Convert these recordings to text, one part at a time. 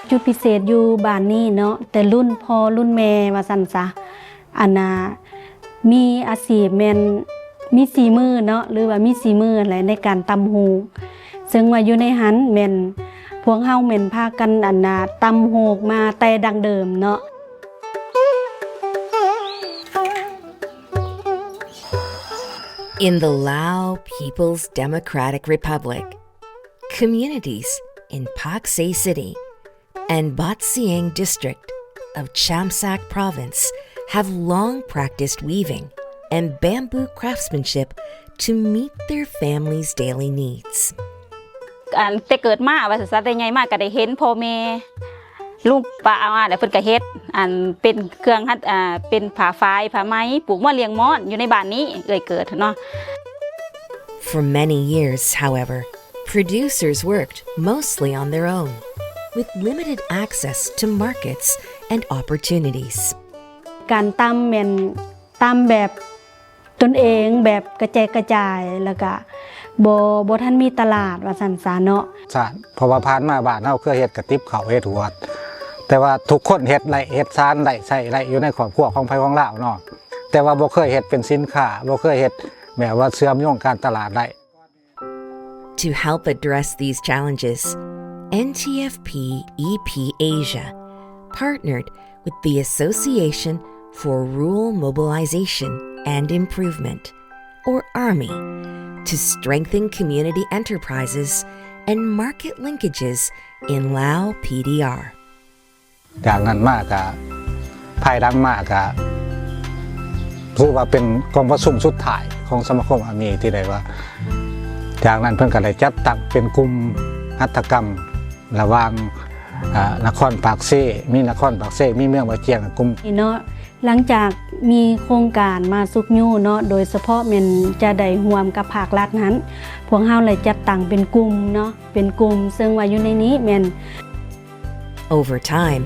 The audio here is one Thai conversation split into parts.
จุดพิเศษอยู่บ้านนี้เนาะแต่รุ่นพ่อรุ่นแม่ว่าซั่นซะอันน่ะมีอาชีพแม่นมีสีมือเนาะหรือว่ามีสีมืออะไรในการตำหูซึ่งว่าอยู่ในหันแม่นพวกเฮาแม่นพากันอันน่ะตำหูมาแต่ดังเดิมเนาะIn the Lao People's Democratic Republic, communities in Pak Se City and Bat Siang district of Chamsak province have long practiced weaving and bamboo craftsmanship to meet their families' daily needs. แต่เกิดมาว่าซะแต่ใหญ่มากก็ได้เห็นพ่อแม่ลูกป้าอาแล้วเพิ่นก็เฮ็ดเป็นเครื่องฮัดเป็นผ้าฝ้ายผ้าไหมปลูกมะเลี้ยงม้อนอยู่ในบ้านนี้เกิดเนาะ For many years, however, producers worked mostly on their own, with limited access to markets and opportunities. การตำแม่นตำแบบตนเองแบบกระจายแล้วก็บ่ทันมีตลาดว่าซั่นซะเนาะเพราะว่าผ่านมาบ้านเฮาเคยเฮ็ดกระติบข้าวเฮ็ดหวดแต่ว่าทุกคนเฮ็ดไร่เฮ็ดซานได้ใช้ไร่อยู่ในครอบครัวของไผของลาวเนาะแต่ว่าบ่เคยเฮ็ดเป็นสินค้าบ่เคยเฮ็ดแบบว่าเชื่อมโยงการตลาดได้ To help address these challenges, NTFP EP Asia partnered with the Association for Rural Mobilization and Improvement, or ARMI, to strengthen community enterprises and market linkages in Lao PDR. จากนั้นมากก็ภายหลังมากก็ถือว่าเป็นกองประชุมสุดท้ายของสมาคมอามีที่ได้ว่าจากนั้นเพิ่นก็ได้จัดตั้งเป็นกลุ่มหัตถกรรมระหว่างนครปากเซ่มีนครปากเซ่มีเมืองบะเจียงกลุ่มเนาะหลังจากมีโครงการมาสุกยู่เนาะโดยเฉพาะแม่นจะได้ร่วมกับภาครัฐนั้นพวกเฮาเลยจัดตั้งเป็นกลุ่มเนาะเป็นกลุ่มซึ่งว่าอยู่ในนี้แม่น Over time,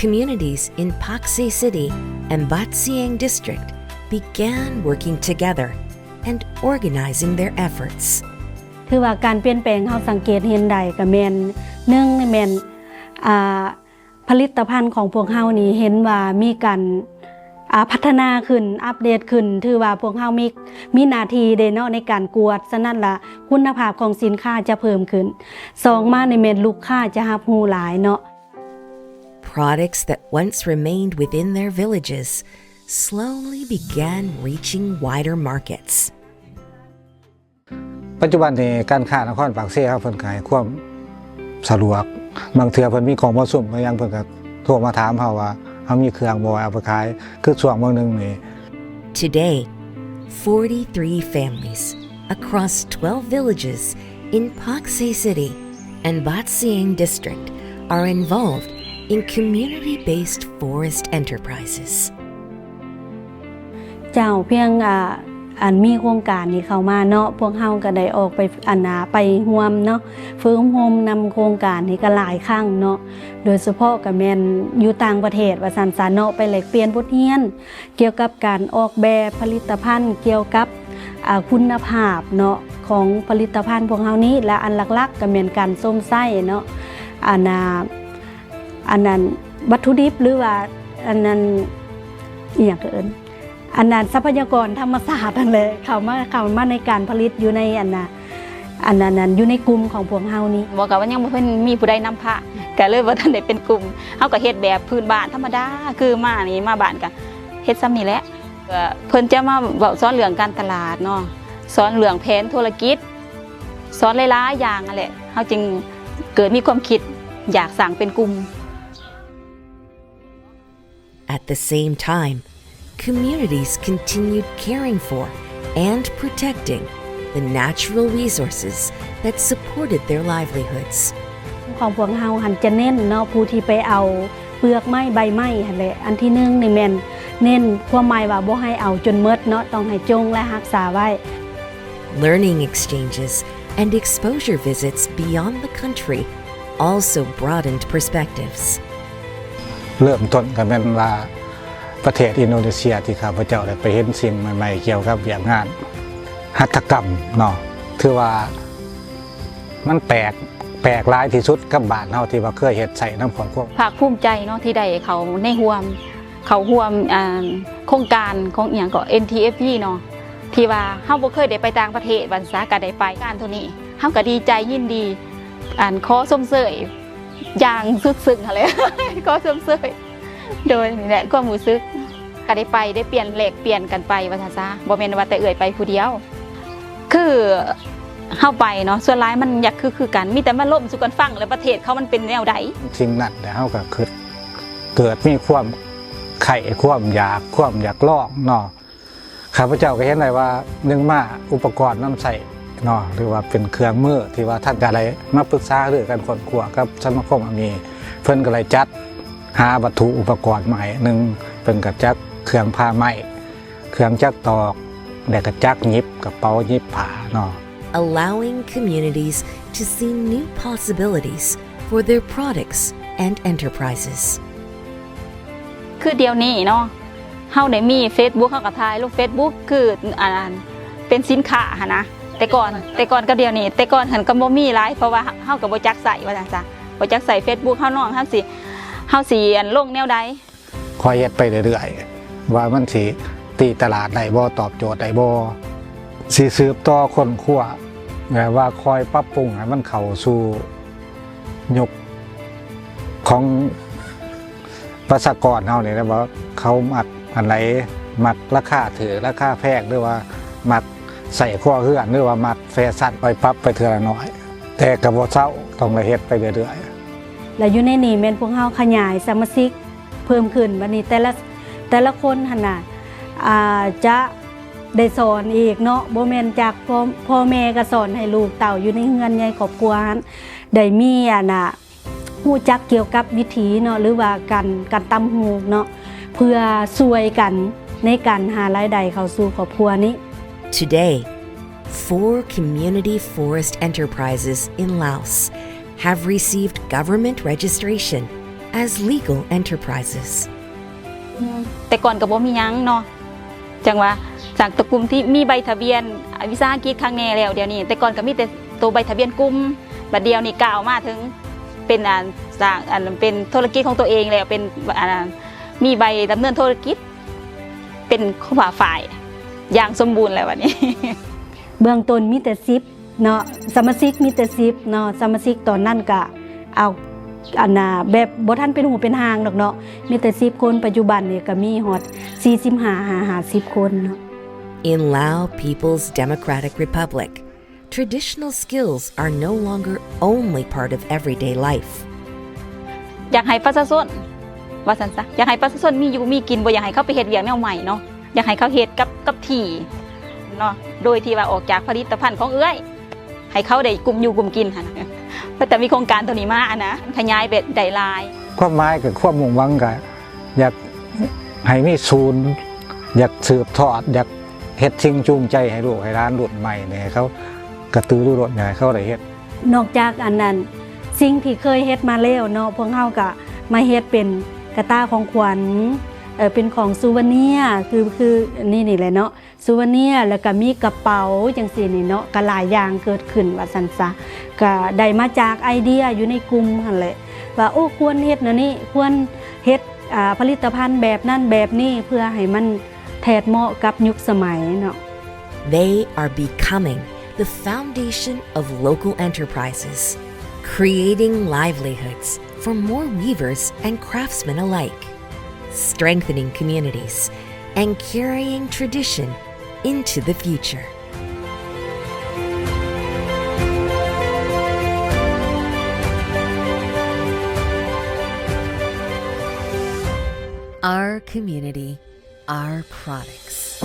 communities in Pak Se City and Bat Siang district began working together and organizing their efforts. คือว่าการเปลี่ยนแปลงเฮาสังเกตเห็นได้ก็แม่น1แม่นผลิตภัณฑ์ของพวกเฮานี่เห็นว่ามีการพัฒนาขึ้นอัปเดตขึ้นถือว่าพวกเฮามีหน้าที่เด้เนาะในการกวดฉะนั้นล่ะคุณภาพของสินค้าจะเพิ่มขึ้น2มาในแม่นลูกค้าจะรับรู้หลายเนาะ Products that once remained within their villages slowly began reaching wider markets. ปัจจุบันนี้การค้านครปากเซ่เฮาเพิ่นก็ให้ความสะดวกบางเทื่อเพิ่นมีของบ่ซุ่มก็ยังเพิ่นก็โทรมาถามเฮาว่าเฮามีเครื่องบ่เอาไปขายคือช่วงมื้อนึงนี่ Today, 43 families across 12 villages in Pak Se City and Bat Siang district are involved in community-based forest enterprises. เจ้าเพียงมีโครงการนี้เข้ามาเนาะพวกเฮาก็ได้ออกไปไปร่วมเนาะฝึกอบรมนำโครงการนี้ก็หลายครั้งเนาะโดยเฉพาะก็แม่นอยู่ต่างประเทศว่าซั่นซะเนาะไปแลกเปลี่ยนบทเรียนเกี่ยวกับการออกแบบผลิตภัณฑ์เกี่ยวกับคุณภาพเนาะของผลิตภัณฑ์พวกเฮานี้และอันหลักๆก็แม่นการส้มไส้เนาะอันนั้นวัตถุดิบหรือว่าอันนั้นอีหยังก็เอิ้นอันนั้นทรัพยากรธรรมชาตินั่นแหละเข้ามาในการผลิตอยู่ในอันนั้นอยู่ในกลุ่มของพวกเฮานี้บ่ก็ว่ายังบ่เพิ่นมีผู้ใดนำพาก็เลยบ่ทันได้เป็นกลุ่มเฮาก็เฮ็ดแบบพื้นบ้านธรรมดาคือมานี่มาบ้านก็เฮ็ดซ้ำนี่แหละเพิ่นจะมาเว้าสอนเรื่องการตลาดเนาะสอนเรื่องแผนธุรกิจสอนหลายๆอย่างนั่นแหละเฮาจึงเกิดมีความคิดอยากสร้างเป็นกลุ่ม At the same time, communities continued caring for and protecting the natural resources that supported their livelihoods. ของพวกเฮาหันจะเน้นเนาะผู้ที่ไปเอาเปลือกไม้ใบไม้หั่นแหละอันที่1นี่แม่นเน้นความหมายว่าบ่ให้เอาจนหมดเนาะต้องให้จงและรักษาไว้ Learning exchanges and exposure visits beyond the country also broadened perspectives. เริ่มต้นก็แม่นว่าประเทศอินโดนีเซียที่ข้าพเจ้าได้ไปเห็นสิ่งใหม่ๆเกี่ยวกับเรื่องงานหัตถกรรมเนาะถือว่ามันแปลก แปลกหลายที่สุดกับบ้านเฮาที่ว่าเคยเฮ็ดใส่น้ำของพวก ภาคภูมิใจเนาะที่ได้เขาในร่วมโครงการของอีหยังก็ NTFP เนาะที่ว่าเฮาบ่เคยได้ไปต่างประเทศวันซะก็ได้ไปการเท่านี้เฮาก็ดีใจยินดีขอชมเชยอย่างสุดซึ้งหั่นแหละ ขอชมเชยโดยนี่แหละความรู้สึกก็ได้ไปได้เปลี่ยนแลกเปลี่ยนกันไปว่าซั่นซะบ่แม่นว่าแต่เอื้อยไปผู้เดียวคือเฮาไปเนาะส่วนหลายมันอยากคือกันมีแต่มาล้มสู่กันฟังแล้วประเทศเขามันเป็นแนวใด สิ่งนั้นแต่เฮาก็คือเกิดมีความไข่ความอยากลองเนาะข้าพเจ้าก็เห็นได้ว่า1มาอุปกรณ์นำใช้เนาะหรือว่าเป็นเครื่องมือที่ว่าท่านอะไรมาปรึกษาหรือกันค้นคว้ากับสมาคมมีเพิ่นก็เลยจัดหาวัตถุอุปกรณ์ใหม่1เพิ่นก็จัดเครื่องผ้าไหมเครื่องจักรตอกแล้วก็จักรหยิบกระเป๋าหยิบผ้าเนาะ allowing communities to see new possibilities for their products and enterprises. คือเดี๋ยวนี้เนาะเฮาได้มี Facebook เฮาก็ถ่ายลง Facebook คือเป็นสินค้าหั่นนะแต่ก่อนกับเดี๋ยวนี้แต่ก่อนหันก็บ่มีหลายเพราะว่าเฮาก็บ่จักใช้ว่าจังซั่นบ่จักใช้ Facebook เฮาน้องเฮาสิลงแนวใด คอยเฮ็ดไปเรื่อยๆว่ามันสิตีตลาดได้บ่ตอบโจทย์ได้บ่สิสืบต่อค้นคว้าแบบว่าคอยปรับปรุงให้มันเข้าสู่ยุคของประชากรเฮานี่นะว่าเขามักอันไหนมักราคาถือราคาแพงหรือว่ามักใส่ข้อเฮือนหรือว่ามักแฟชั่นไปปรับไปเทื่อละน้อยแต่ก็บ่เซาต้องเฮ็ดไปเรื่อยๆและอยู่ในนี้แม่นพวกเฮาขยายสมาชิกเพิ่มขึ้นบัดนี้แต่ละคนหั่นน่ะจะได้สอนอีกเนาะบ่แม่นจากพ่อแม่ก็สอนให้ลูกเต้าอยู่ในเฮือนใหญ่ครอบครัวนั้นได้มีฮู้จักเกี่ยวกับวิถีเนาะหรือว่าการตำหูเนาะเพื่อช่วยกันในการหารายได้เข้าสู่ครอบครัวนี้ Today, 4 community forest enterprises in Laos have received government registration as legal enterprises. แต่ก่อนก็บ่มีหยังเนาะจังว่าจากตระกูลที่มีใบทะเบียนวิสาหกิจข้างแน่แล้วเดี๋ยวนี้แต่ก่อนก็มีแต่ตัวใบทะเบียนกลุ่มบัดเดียวนี่ก้าวมาถึงเป็นเป็นธุรกิจของตัวเองแล้วเป็นมีใบดำเนินธุรกิจเป็นฝ่ายอย่างสมบูรณ์แล้ววันนี้ เบื้องต้นมีแต่10เนาะสมาชิกมีแต่10เนาะสมาชิกตอนนั้นก็เอาแบบบ่ทันเป็นหูเป็นหางดอกเนาะมีแต่10คนปัจจุบันนี่ก็มีฮอด45-50คนเนาะ In Lao People's Democratic Republic, traditional skills are no longer only part of everyday life. อยากให้ประชาชนว่าซั่นซะอยากให้ประชาชนมีอยู่มีกินบ่อยากให้เขาไปเฮ็ดเวียกแนวใหม่เนาะอยากให้เขาเฮ็ดกับที่เนาะโดยที่ว่าออกจากผลิตภัณฑ์ของเอื้อยให้เขาได้กลุ่มอยู่กลุ่มกินหั่นแต่มีโครงการตัวนี้มานะขยายไปได้หลายความหมายคือความมุ่งหวังก็อยากให้มีศูนย์อยากสืบทอดอยากเฮ็ดสิ่งจูงใจให้ลูกให้หลานรุ่นใหม่เนี่ยเขากระตือรือร้นให้เขาได้เฮ็ดนอกจากอันนั้นสิ่งที่เคยเฮ็ดมาแล้วเนาะพวกเฮาก็มาเฮ็ดเป็นกระต้าของขวัญเป็นของซูเวเนียคือนี่แหละเนาะซูเวเนียแล้วก็มีกระเป๋าจังซี่นี่เนาะก็หลายอย่างเกิดขึ้นว่าซั่นซะก็ได้มาจากไอเดียอยู่ในกลุ่มหั่นแหละว่าโอ้ควรเฮ็ดนะนี่ควรเฮ็ดผลิตภัณฑ์แบบนั้นแบบนี้เพื่อให้มันแทดเหมาะกับยุคสมัยเนาะ They are becoming the foundation of local enterprises, creating livelihoods for more weavers and craftsmen alike, strengthening communities, and carrying tradition into the future. Our community, our products.